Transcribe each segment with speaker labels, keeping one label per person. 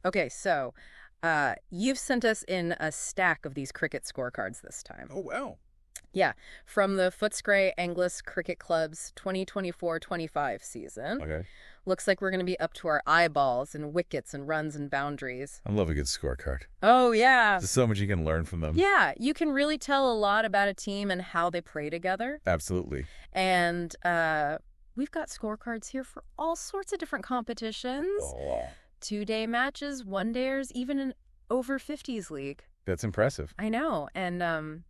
Speaker 1: Okay, so you've sent us in a stack of these cricket scorecards this time.
Speaker 2: Oh, wow.
Speaker 1: Yeah, from the Footscray Angliss Cricket Club's 2024-25 season.
Speaker 2: Okay.
Speaker 1: Looks like we're going to be up to our eyeballs in wickets and runs and boundaries.
Speaker 2: I love a good scorecard.
Speaker 1: Oh, yeah.
Speaker 2: There's so much you can learn from them.
Speaker 1: Yeah, you can really tell a lot about a team and how they play together.
Speaker 2: Absolutely.
Speaker 1: And we've got scorecards here for all sorts of different competitions.
Speaker 2: Oh,
Speaker 1: Two-day matches, one-dayers, even an over 50s league.
Speaker 2: that's impressive.
Speaker 1: I know. And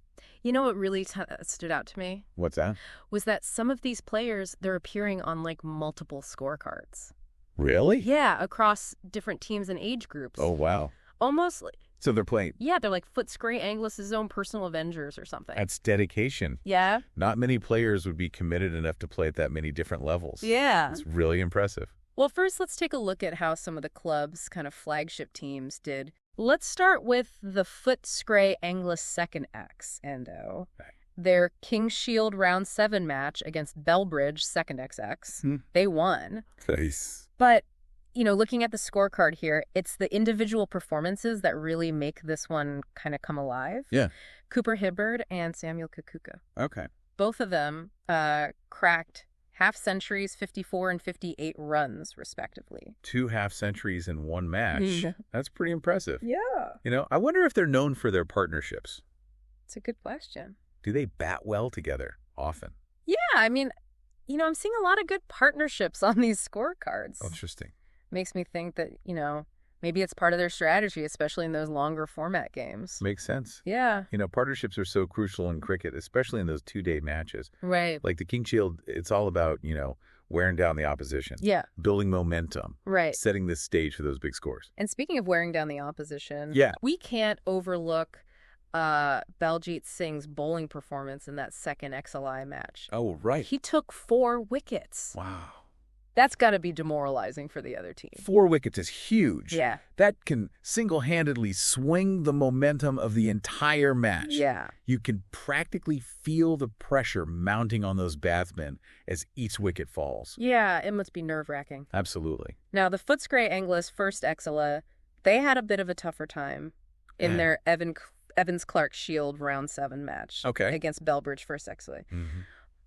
Speaker 1: you know what really stood out to me?
Speaker 2: What's that?
Speaker 1: Was that some of these players, they're appearing on like multiple scorecards.
Speaker 2: Really?
Speaker 1: Yeah, across different teams and age groups.
Speaker 2: Oh, wow.
Speaker 1: Almost like,
Speaker 2: So they're playing.
Speaker 1: yeah, they're like Footscray Angliss' own personal Avengers or something.
Speaker 2: That's dedication.
Speaker 1: Yeah?
Speaker 2: Not many players would be committed enough to play at that many different levels.
Speaker 1: Yeah.
Speaker 2: It's really impressive.
Speaker 1: Well, first, let's take a look at how some of the club's kind of flagship teams did. Let's start with the Footscray Angliss Second X, Endo.
Speaker 2: Right.
Speaker 1: Their King Shield Round 7 match against Bellbridge Second XX. They won.
Speaker 2: Nice.
Speaker 1: But, you know, looking at the scorecard here, it's the individual performances that really make this one kind of come alive.
Speaker 2: Yeah.
Speaker 1: Cooper Hibbard and Samuel Kukuka.
Speaker 2: Okay.
Speaker 1: Both of them cracked half-centuries, 54 and 58 runs, respectively.
Speaker 2: 2 half-centuries in one match.
Speaker 1: Mhm.
Speaker 2: That's pretty impressive.
Speaker 1: Yeah.
Speaker 2: You know, I wonder if they're known for their partnerships.
Speaker 1: It's a good question.
Speaker 2: Do they bat well together often?
Speaker 1: Yeah, I mean, you know, I'm seeing a lot of good partnerships on these scorecards.
Speaker 2: Interesting.
Speaker 1: Makes me think that, you know, maybe it's part of their strategy, especially in those longer format games.
Speaker 2: Makes sense.
Speaker 1: Yeah.
Speaker 2: You know, partnerships are so crucial in cricket, especially in those 2-day matches.
Speaker 1: Right.
Speaker 2: Like the King Shield, it's all about, you know, wearing down the opposition.
Speaker 1: Yeah.
Speaker 2: Building momentum.
Speaker 1: Right.
Speaker 2: Setting this stage for those big scores.
Speaker 1: And speaking of wearing down the opposition,
Speaker 2: Yeah.
Speaker 1: we can't overlook Baljit Singh's bowling performance in that second XLI match.
Speaker 2: Oh, right.
Speaker 1: He took 4 wickets.
Speaker 2: Wow.
Speaker 1: That's got to be demoralizing for the other team.
Speaker 2: 4 wickets is huge.
Speaker 1: Yeah.
Speaker 2: That can single-handedly swing the momentum of the entire match.
Speaker 1: Yeah.
Speaker 2: You can practically feel the pressure mounting on those batsmen as each wicket falls.
Speaker 1: Yeah, it must be nerve-wracking.
Speaker 2: Absolutely.
Speaker 1: Now, the Footscray Angliss first XLA, they had a bit of a tougher time in their Evans-Clark Shield Round 7 match against Bellbridge first XLA.
Speaker 2: Mm-hmm.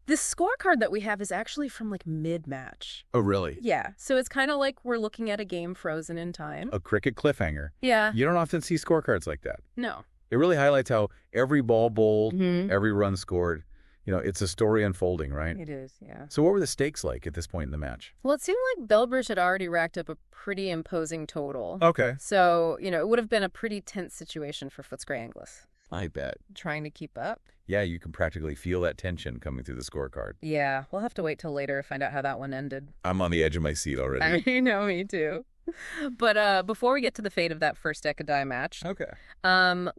Speaker 1: This scorecard that we have is actually from like mid-match.
Speaker 2: Oh, really?
Speaker 1: Yeah, so it's kind of like we're looking at a game frozen in time.
Speaker 2: A cricket cliffhanger.
Speaker 1: Yeah.
Speaker 2: You don't often see scorecards like that.
Speaker 1: No.
Speaker 2: It really highlights how every ball bowled,
Speaker 1: Mm-hmm.
Speaker 2: every run scored. You know, it's a story unfolding, right?
Speaker 1: It is, yeah.
Speaker 2: So what were the stakes like at this point in the match?
Speaker 1: Well, it seemed like Bellbridge had already racked up a pretty imposing total.
Speaker 2: Okay.
Speaker 1: So, you know, it would have been a pretty tense situation for Footscray Angliss.
Speaker 2: I bet.
Speaker 1: Trying to keep up.
Speaker 2: Yeah, you can practically feel that tension coming through the scorecard.
Speaker 1: Yeah, we'll have to wait till later to find out how that one ended.
Speaker 2: I'm on the edge of my seat already.
Speaker 1: I mean, me too. But before we get to the fate of that first Ekadai match,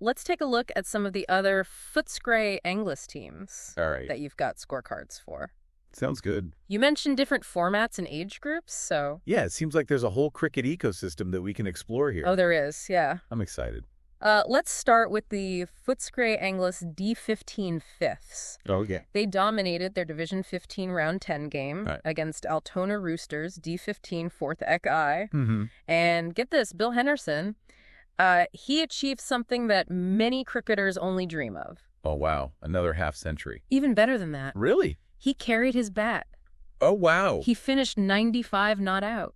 Speaker 1: let's take a look at some of the other Footscray Angliss teams
Speaker 2: All right.
Speaker 1: that you've got scorecards for.
Speaker 2: Sounds good.
Speaker 1: You mentioned different formats and age groups, so...
Speaker 2: Yeah, it seems like there's a whole cricket ecosystem that we can explore here.
Speaker 1: Oh, there is, yeah.
Speaker 2: I'm excited.
Speaker 1: Let's start with the Footscray Angliss D15 fifths.
Speaker 2: Oh, yeah.
Speaker 1: They dominated their Division 15 Round 10 game against Altona Roosters D15 fourth Ek-I.
Speaker 2: Mm-hmm.
Speaker 1: And get this, Bill Henderson, he achieved something that many cricketers only dream of.
Speaker 2: Oh, wow. Another half century.
Speaker 1: Even better than that.
Speaker 2: Really?
Speaker 1: He carried his bat.
Speaker 2: Oh, wow.
Speaker 1: He finished 95 not out.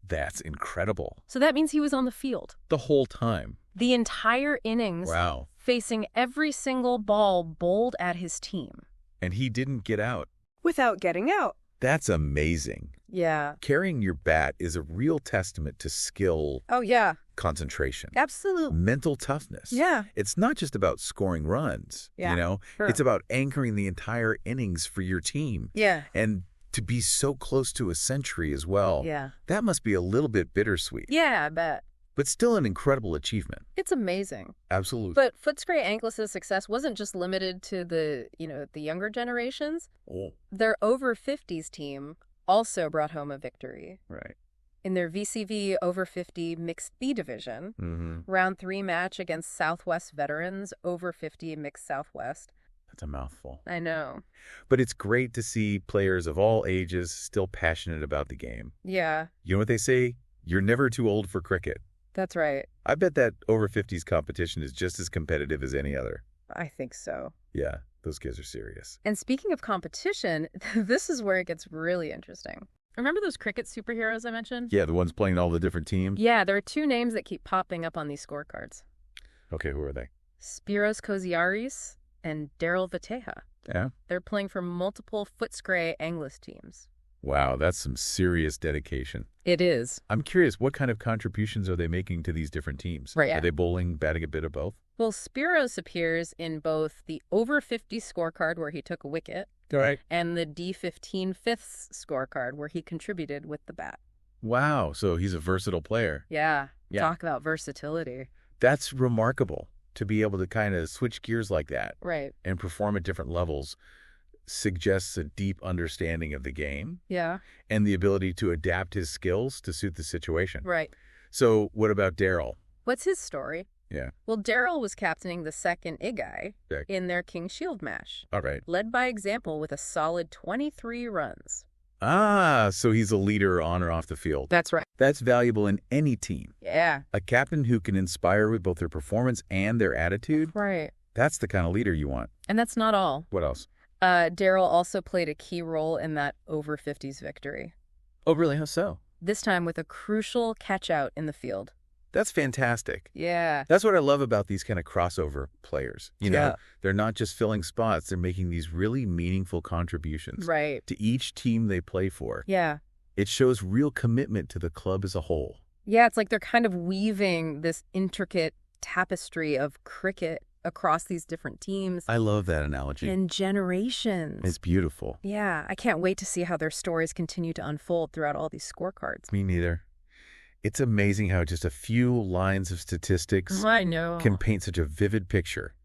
Speaker 2: That's incredible.
Speaker 1: So that means he was on the field.
Speaker 2: The whole time.
Speaker 1: The entire innings.
Speaker 2: Wow.
Speaker 1: Facing every single ball bowled at his team.
Speaker 2: And he didn't get out.
Speaker 1: Without getting out.
Speaker 2: That's amazing.
Speaker 1: Yeah.
Speaker 2: Carrying your bat is a real testament to skill.
Speaker 1: Oh, yeah.
Speaker 2: Concentration.
Speaker 1: Absolutely.
Speaker 2: Mental toughness.
Speaker 1: Yeah.
Speaker 2: It's not just about scoring runs.
Speaker 1: Yeah.
Speaker 2: You know?
Speaker 1: Sure.
Speaker 2: It's about anchoring the entire innings for your team.
Speaker 1: Yeah.
Speaker 2: And to be so close to a century as well.
Speaker 1: Yeah.
Speaker 2: That must be a little bit bittersweet.
Speaker 1: Yeah, I bet.
Speaker 2: But still an incredible achievement.
Speaker 1: It's amazing.
Speaker 2: Absolutely.
Speaker 1: But Footscray Angliss's success wasn't just limited to the younger generations.
Speaker 2: Oh.
Speaker 1: Their over 50s team also brought home a victory.
Speaker 2: Right.
Speaker 1: In their VCV over 50 mixed B division,
Speaker 2: Mm-hmm.
Speaker 1: round 3 match against Southwest Veterans over 50 mixed Southwest.
Speaker 2: That's a mouthful.
Speaker 1: I know.
Speaker 2: But it's great to see players of all ages still passionate about the game.
Speaker 1: Yeah.
Speaker 2: You know what they say? You're never too old for cricket.
Speaker 1: That's right.
Speaker 2: I bet that over 50s competition is just as competitive as any other.
Speaker 1: I think so.
Speaker 2: Yeah, those kids are serious.
Speaker 1: And speaking of competition, this is where it gets really interesting. Remember those cricket superheroes I mentioned?
Speaker 2: Yeah, the ones playing all the different teams?
Speaker 1: Yeah, there are two names that keep popping up on these scorecards.
Speaker 2: Okay, who are they?
Speaker 1: Spiros Koziaris and Daryl Vateja.
Speaker 2: Yeah?
Speaker 1: They're playing for multiple Footscray Angliss teams.
Speaker 2: Wow, that's some serious dedication.
Speaker 1: It is.
Speaker 2: I'm curious, what kind of contributions are they making to these different teams?
Speaker 1: Right.
Speaker 2: Are they bowling, batting a bit of both?
Speaker 1: Well, Spiros appears in both the over 50 scorecard where he took a wicket
Speaker 2: All right.
Speaker 1: and the D15 fifths scorecard where he contributed with the bat.
Speaker 2: Wow, so he's a versatile player.
Speaker 1: Yeah. Talk about versatility.
Speaker 2: That's remarkable to be able to kind of switch gears like that.
Speaker 1: Right.
Speaker 2: And perform at different levels suggests a deep understanding of the game.
Speaker 1: Yeah.
Speaker 2: And the ability to adapt his skills to suit the situation.
Speaker 1: Right.
Speaker 2: So what about Daryl?
Speaker 1: What's his story?
Speaker 2: Yeah.
Speaker 1: Well, Daryl was captaining the second Igai in their King Shield match.
Speaker 2: All right.
Speaker 1: Led by example with a solid 23 runs.
Speaker 2: Ah, so he's a leader on or off the field.
Speaker 1: That's right.
Speaker 2: That's valuable in any team.
Speaker 1: Yeah.
Speaker 2: A captain who can inspire with both their performance and their attitude.
Speaker 1: Right.
Speaker 2: That's the kind of leader you want.
Speaker 1: And that's not all.
Speaker 2: What else?
Speaker 1: Daryl also played a key role in that over 50s victory.
Speaker 2: Oh, really? How so?
Speaker 1: This time with a crucial catch-out in the field.
Speaker 2: That's fantastic.
Speaker 1: Yeah.
Speaker 2: That's what I love about these kind of crossover players. You know, they're not just filling spots. They're making these really meaningful contributions to each team they play for.
Speaker 1: Yeah.
Speaker 2: It shows real commitment to the club as a whole.
Speaker 1: Yeah, it's like they're kind of weaving this intricate tapestry of cricket across these different teams.
Speaker 2: I love that analogy.
Speaker 1: And generations.
Speaker 2: It's beautiful.
Speaker 1: Yeah, I can't wait to see how their stories continue to unfold throughout all these scorecards.
Speaker 2: Me neither. It's amazing how just a few lines of statistics can paint such a vivid picture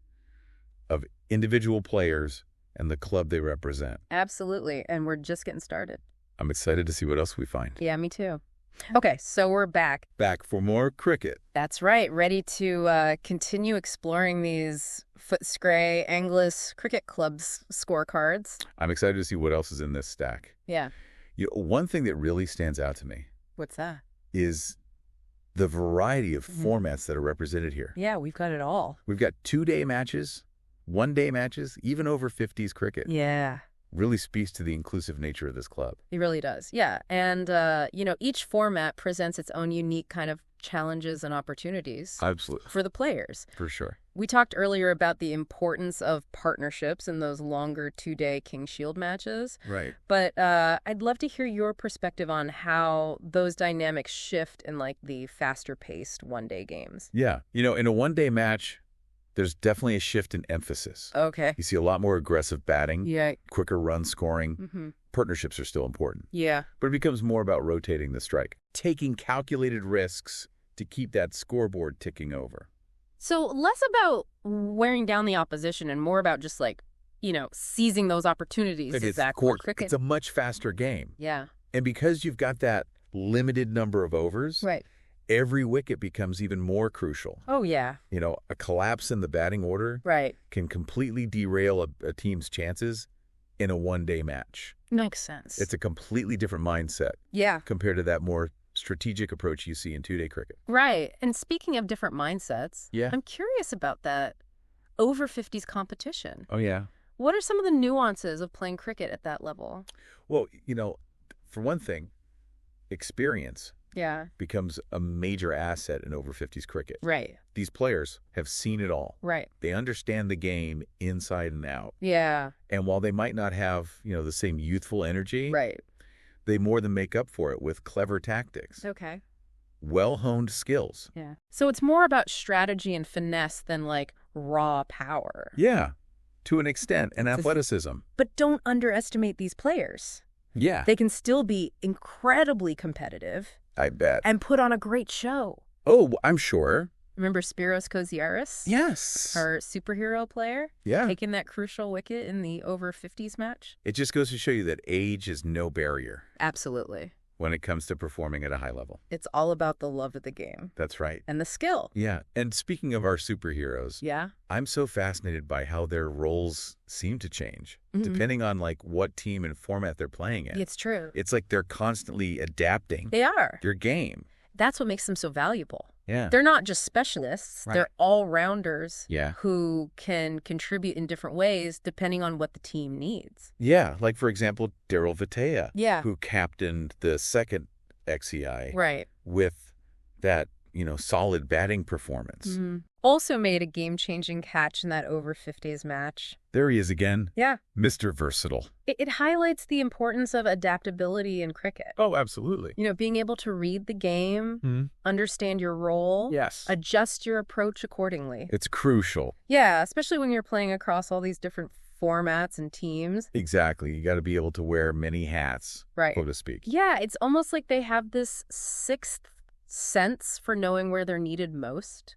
Speaker 2: of individual players and the club they represent.
Speaker 1: Absolutely, and we're just getting started.
Speaker 2: I'm excited to see what else we find.
Speaker 1: Yeah, me too. Okay, so we're back.
Speaker 2: Back for more cricket.
Speaker 1: That's right, ready to continue exploring these Footscray Angliss Cricket Club's scorecards.
Speaker 2: I'm excited to see what else is in this stack.
Speaker 1: Yeah.
Speaker 2: You know, one thing that really stands out to me
Speaker 1: What's that?
Speaker 2: is the variety of formats that are represented here.
Speaker 1: Yeah, we've got it all.
Speaker 2: We've got 2-day matches, 1-day matches, even over 50s cricket.
Speaker 1: Yeah.
Speaker 2: Really speaks to the inclusive nature of this club.
Speaker 1: It really does. Yeah. And, you know, each format presents its own unique kind of challenges and opportunities.
Speaker 2: Absolutely.
Speaker 1: For the players.
Speaker 2: For sure.
Speaker 1: We talked earlier about the importance of partnerships in those longer 2-day King Shield matches.
Speaker 2: Right.
Speaker 1: But I'd love to hear your perspective on how those dynamics shift in like the faster-paced 1-day games.
Speaker 2: Yeah. You know, in a 1-day match, there's definitely a shift in emphasis.
Speaker 1: Okay.
Speaker 2: You see a lot more aggressive batting, quicker run scoring.
Speaker 1: Mm-hmm.
Speaker 2: Partnerships are still important.
Speaker 1: Yeah.
Speaker 2: But it becomes more about rotating the strike, taking calculated risks to keep that scoreboard ticking over.
Speaker 1: So less about wearing down the opposition and more about just like, you know, seizing those opportunities. Is that cricket?
Speaker 2: It's a much faster game.
Speaker 1: Yeah.
Speaker 2: And because you've got that limited number of overs, every wicket becomes even more crucial.
Speaker 1: Oh, yeah.
Speaker 2: You know, a collapse in the batting order can completely derail a team's chances in a 1-day match.
Speaker 1: Makes sense.
Speaker 2: It's a completely different mindset compared to that more strategic approach you see in 2-day cricket.
Speaker 1: Right. And speaking of different mindsets, I'm curious about that over 50s competition.
Speaker 2: Oh, yeah.
Speaker 1: What are some of the nuances of playing cricket at that level?
Speaker 2: Well, you know, for one thing, experience becomes a major asset in over 50s cricket.
Speaker 1: Right.
Speaker 2: These players have seen it all.
Speaker 1: Right.
Speaker 2: They understand the game inside and out.
Speaker 1: Yeah.
Speaker 2: And while they might not have, you know, the same youthful energy, they more than make up for it with clever tactics.
Speaker 1: Okay.
Speaker 2: Well-honed skills.
Speaker 1: Yeah. So it's more about strategy and finesse than like raw power.
Speaker 2: Yeah, to an extent, and athleticism.
Speaker 1: But don't underestimate these players.
Speaker 2: Yeah.
Speaker 1: They can still be incredibly competitive.
Speaker 2: I bet.
Speaker 1: And put on a great show.
Speaker 2: Oh, I'm sure.
Speaker 1: Remember Spiros Koziaris?
Speaker 2: Yes.
Speaker 1: Our superhero player?
Speaker 2: Yeah.
Speaker 1: Taking that crucial wicket in the over 50s match?
Speaker 2: It just goes to show you that age is no barrier.
Speaker 1: Absolutely.
Speaker 2: When it comes to performing at a high level.
Speaker 1: It's all about the love of the game.
Speaker 2: That's right.
Speaker 1: And the skill.
Speaker 2: Yeah. And speaking of our superheroes, I'm so fascinated by how their roles seem to change, depending on like what team and format they're playing in.
Speaker 1: It's true.
Speaker 2: It's like they're constantly adapting
Speaker 1: their
Speaker 2: game.
Speaker 1: That's what makes them so valuable.
Speaker 2: Yeah.
Speaker 1: They're not just specialists.
Speaker 2: Right.
Speaker 1: They're all-rounders
Speaker 2: Yeah.
Speaker 1: who can contribute in different ways depending on what the team needs.
Speaker 2: Yeah, like, for example, Daryl Vitea,
Speaker 1: Yeah.
Speaker 2: who captained the second XEI
Speaker 1: Right.
Speaker 2: with that, solid batting performance.
Speaker 1: Mm-hmm. Also made a game-changing catch in that over 50s match.
Speaker 2: There he is again.
Speaker 1: Yeah.
Speaker 2: Mr. Versatile.
Speaker 1: It highlights the importance of adaptability in cricket.
Speaker 2: Oh, absolutely.
Speaker 1: Being able to read the game, understand your role,
Speaker 2: Yes.
Speaker 1: adjust your approach accordingly.
Speaker 2: It's crucial.
Speaker 1: Yeah, especially when you're playing across all these different formats and teams.
Speaker 2: Exactly. You got to be able to wear many hats,
Speaker 1: right,
Speaker 2: so to speak.
Speaker 1: Yeah, it's almost like they have this sixth sense for knowing where they're needed most.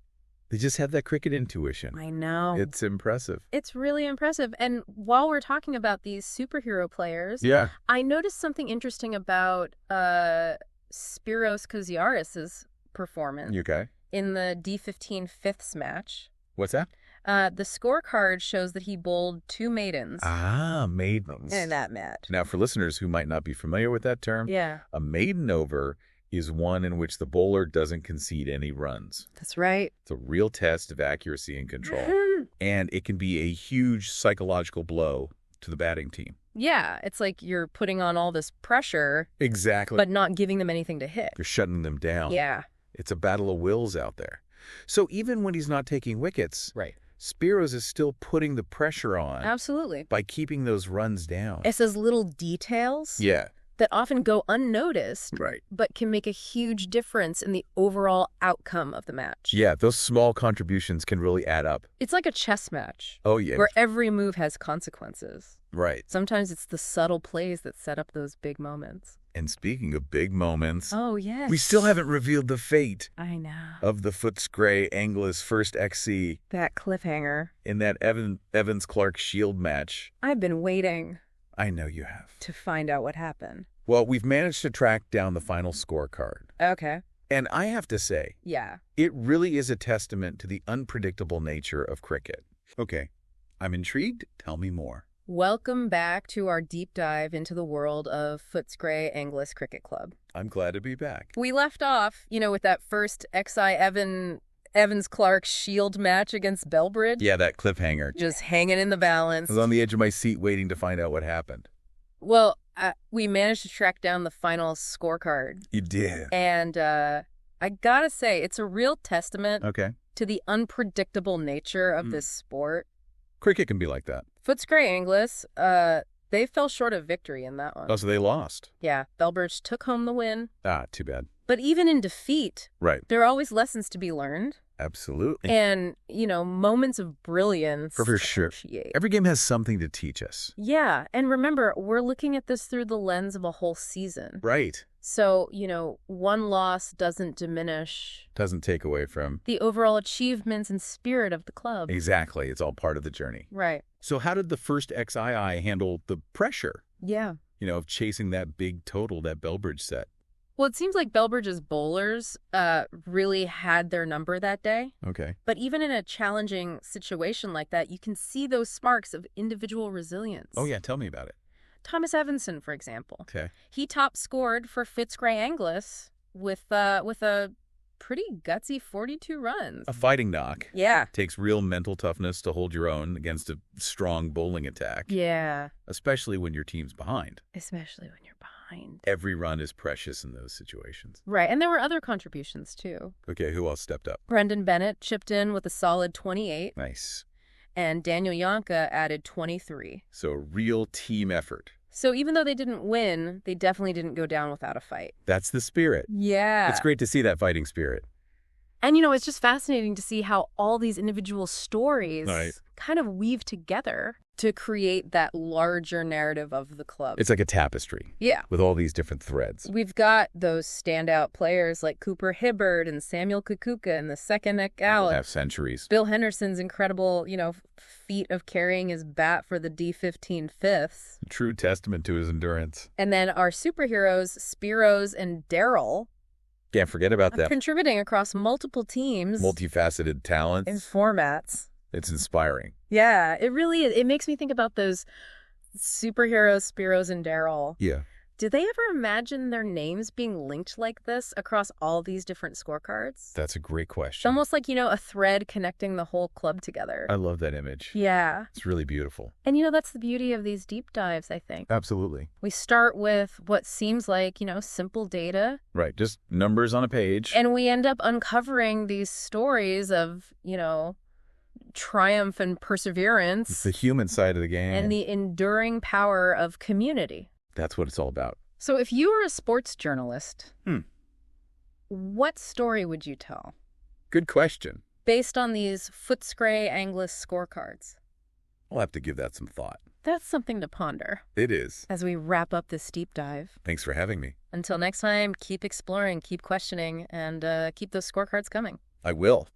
Speaker 2: They just have that cricket intuition.
Speaker 1: I know.
Speaker 2: It's impressive.
Speaker 1: It's really impressive. And while we're talking about these superhero players, I noticed something interesting about Spiros Koziaris' performance in the D15 fifths match.
Speaker 2: What's that?
Speaker 1: The scorecard shows that he bowled 2 maidens.
Speaker 2: Ah, maidens.
Speaker 1: In that match.
Speaker 2: Now, for listeners who might not be familiar with that term, a maiden over is one in which the bowler doesn't concede any runs.
Speaker 1: That's right.
Speaker 2: It's a real test of accuracy and control. And it can be a huge psychological blow to the batting team.
Speaker 1: Yeah, it's like you're putting on all this pressure.
Speaker 2: Exactly.
Speaker 1: But not giving them anything to hit.
Speaker 2: You're shutting them down.
Speaker 1: Yeah.
Speaker 2: It's a battle of wills out there. So even when he's not taking wickets, Spiros is still putting the pressure on.
Speaker 1: Absolutely.
Speaker 2: By keeping those runs down.
Speaker 1: It's those little details.
Speaker 2: Yeah.
Speaker 1: That often go unnoticed, but can make a huge difference in the overall outcome of the match.
Speaker 2: Yeah, those small contributions can really add up.
Speaker 1: It's like a chess match.
Speaker 2: Oh, yeah.
Speaker 1: Where every move has consequences.
Speaker 2: Right.
Speaker 1: Sometimes it's the subtle plays that set up those big moments.
Speaker 2: And speaking of big moments,
Speaker 1: oh, yes,
Speaker 2: we still haven't revealed the fate
Speaker 1: I know.
Speaker 2: of the Footscray Angliss first XC.
Speaker 1: That cliffhanger.
Speaker 2: In that Evans-Clark Shield match.
Speaker 1: I've been waiting.
Speaker 2: I know you have.
Speaker 1: To find out what happened.
Speaker 2: Well, we've managed to track down the final scorecard.
Speaker 1: Okay.
Speaker 2: And I have to say, it really is a testament to the unpredictable nature of cricket. Okay, I'm intrigued. Tell me more.
Speaker 1: Welcome back to our deep dive into the world of Footscray Angliss Cricket Club.
Speaker 2: I'm glad to be back.
Speaker 1: We left off, with that first Evans-Clark Shield match against Belbridge.
Speaker 2: Yeah, that cliffhanger.
Speaker 1: Just hanging in the balance.
Speaker 2: I was on the edge of my seat waiting to find out what happened.
Speaker 1: Well, we managed to track down the final scorecard.
Speaker 2: You did.
Speaker 1: And I gotta say, it's a real testament to the unpredictable nature of this sport.
Speaker 2: Cricket can be like that.
Speaker 1: Footscray Angliss, they fell short of victory in that one.
Speaker 2: Oh, so they lost.
Speaker 1: Yeah, Belbridge took home the win.
Speaker 2: Ah, too bad.
Speaker 1: But even in defeat,
Speaker 2: there
Speaker 1: are always lessons to be learned.
Speaker 2: Absolutely.
Speaker 1: And, moments of brilliance.
Speaker 2: For sure. Every game has something to teach us.
Speaker 1: Yeah. And remember, we're looking at this through the lens of a whole season.
Speaker 2: Right.
Speaker 1: So, one loss doesn't diminish.
Speaker 2: Doesn't take away from
Speaker 1: the overall achievements and spirit of the club.
Speaker 2: Exactly. It's all part of the journey.
Speaker 1: Right.
Speaker 2: So how did the first XII handle the pressure?
Speaker 1: Yeah.
Speaker 2: Of chasing that big total that Belbridge set?
Speaker 1: Well, it seems like Belbridge's bowlers really had their number that day.
Speaker 2: Okay.
Speaker 1: But even in a challenging situation like that, you can see those sparks of individual resilience.
Speaker 2: Oh, yeah. Tell me about it.
Speaker 1: Thomas Evanson, for example.
Speaker 2: Okay.
Speaker 1: He top scored for Footscray Angliss with a pretty gutsy 42 runs.
Speaker 2: A fighting knock.
Speaker 1: Yeah.
Speaker 2: Takes real mental toughness to hold your own against a strong bowling attack.
Speaker 1: Yeah.
Speaker 2: Especially when your team's behind.
Speaker 1: Especially when you're behind.
Speaker 2: Every run is precious in those situations.
Speaker 1: Right. And there were other contributions, too.
Speaker 2: Okay. Who else stepped up?
Speaker 1: Brendan Bennett chipped in with a solid 28.
Speaker 2: Nice.
Speaker 1: And Daniel Yanka added 23.
Speaker 2: So a real team effort.
Speaker 1: So even though they didn't win, they definitely didn't go down without a fight.
Speaker 2: That's the spirit.
Speaker 1: Yeah.
Speaker 2: It's great to see that fighting spirit.
Speaker 1: And, it's just fascinating to see how all these individual stories kind of weave together to create that larger narrative of the club.
Speaker 2: It's like a tapestry.
Speaker 1: Yeah.
Speaker 2: With all these different threads.
Speaker 1: We've got those standout players like Cooper Hibbard and Samuel Kukuka in the second out.
Speaker 2: Half centuries.
Speaker 1: Bill Henderson's incredible, feat of carrying his bat for the D15 fifths.
Speaker 2: A true testament to his endurance.
Speaker 1: And then our superheroes, Spiros and Daryl.
Speaker 2: Can't forget about them.
Speaker 1: Contributing across multiple teams.
Speaker 2: Multifaceted talents.
Speaker 1: And formats.
Speaker 2: It's inspiring.
Speaker 1: Yeah, it really is. It makes me think about those superheroes, Spiros and Daryl.
Speaker 2: Yeah.
Speaker 1: Do they ever imagine their names being linked like this across all these different scorecards?
Speaker 2: That's a great
Speaker 1: It's
Speaker 2: question.
Speaker 1: almost like, a thread connecting the whole club together.
Speaker 2: I love that image.
Speaker 1: Yeah.
Speaker 2: It's really beautiful.
Speaker 1: And, that's the beauty of these deep dives, I think.
Speaker 2: Absolutely.
Speaker 1: We start with what seems like, simple data.
Speaker 2: Right, just numbers on a page.
Speaker 1: And we end up uncovering these stories of, triumph and perseverance.
Speaker 2: It's the human side of the game.
Speaker 1: And the enduring power of community.
Speaker 2: That's what it's all about.
Speaker 1: So if you were a sports journalist, what story would you tell?
Speaker 2: Good question.
Speaker 1: Based on these Footscray Angliss scorecards.
Speaker 2: I'll have to give that some thought.
Speaker 1: That's something to ponder.
Speaker 2: It is.
Speaker 1: As we wrap up this deep dive.
Speaker 2: Thanks for having me.
Speaker 1: Until next time, keep exploring, keep questioning, and keep those scorecards coming.
Speaker 2: I will.